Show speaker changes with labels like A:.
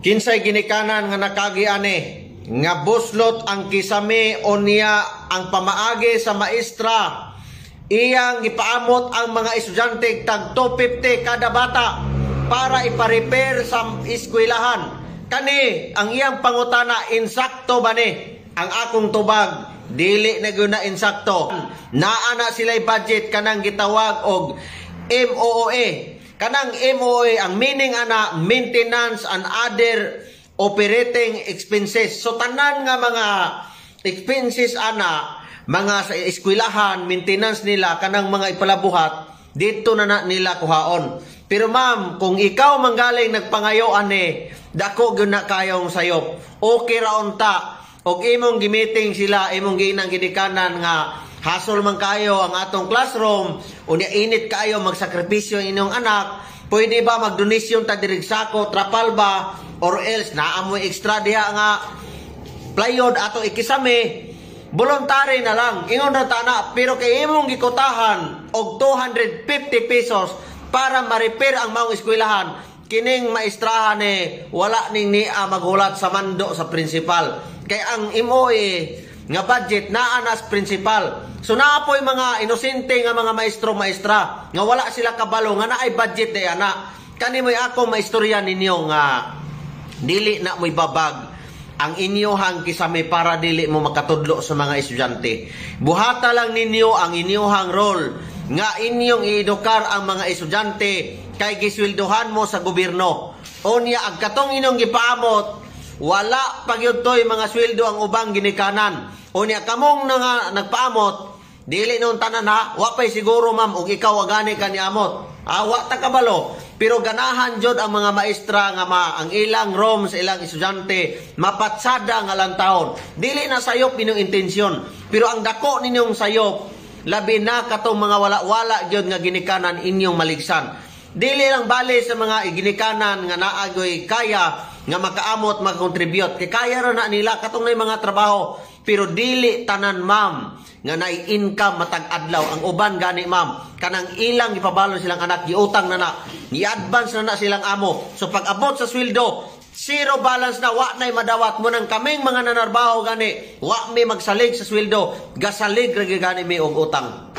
A: Kinsay ginikanan nga nakagiane nga buslot ang kisame o niya ang pamaagi sa maestra. Iyang ipaamot ang mga estudyante tag 250 kada bata para ipa-repair sa eskwelahan. Kani ang iyang pangutana, insakto ba ni? Ang akong tubag, dili na gyud na insakto. Naa na sila'y budget kanang gitawag og MOOE. Kanang MOOE ang meaning ana maintenance and other operating expenses. So tanan nga mga expenses ana, mga sa eskwelahan, maintenance nila kanang mga ipalabuhat, dito na nila kuhaon. Pero ma'am, kung ikaw manggaling nagpangayo ani, dako gyud na kayong sayop. Okay ra unta. Og imong gimiting sila, imong ginang gidikanan nga hasol man kayo ang atong classroom, unya init kayo magsakripisyo ang inyong anak, pwede ba magdonasyon ta diri sako, trapal ba, or else naamoy extra diha nga plywood ato ikisame, voluntary na lang, ingon ra ta na, pero kay imong gikutahan og 250 pesos para ma-repair ang maong eskwelahan, kining maestrahan wala ning niya maghulat sa mando sa principal. Kay ang MOE nga budget naa nas principal. So naapoy mga inosente nga mga maestro-maestra nga wala sila kabalo nga naay budget day ana. Kani moy ako maistorya ninyo nga dili na moy babag ang inyohang kisame para dili mo makatudlo sa mga estudyante. Buhata lang ninyo ang inyohang role nga inyong iedukar ang mga estudyante kay gisweldohan mo sa gobyerno. Unya ang katong inyong gipaamot, wala pagyudtoy mga sweldo ang ubang ginikanan. Unya kamong nga nagpaamot, dili nun tanan ha, wa pay siguro ma'am og ikaw agani kaniamot. Wa ta kabalo, pero ganahan jud ang mga maestra nga ang ilang room sa ilang estudyante mapatsada nga lang taon. Dili na sayop inyong intensyon, pero ang dako ninyong sayop labi na katong mga wala-wala jud nga ginikanan inyong maligsan. Dili lang bali sa mga ginikanan nga naagoy kaya nga makaamot, makakontribute. Kay kaya ra na nila katong na mga trabaho. Pero dili tanan ma'am nga nai-income matag adlaw. Ang uban gani ma'am, kanang ilang ipabalon silang anak, giutang na na, i-advance na silang amo. So pag abot sa sweldo, zero balance na, wa na'y madawat mo nang kaming mga nanarbaho gani, wa may magsalig sa sweldo, gasalig ra gani may og utang.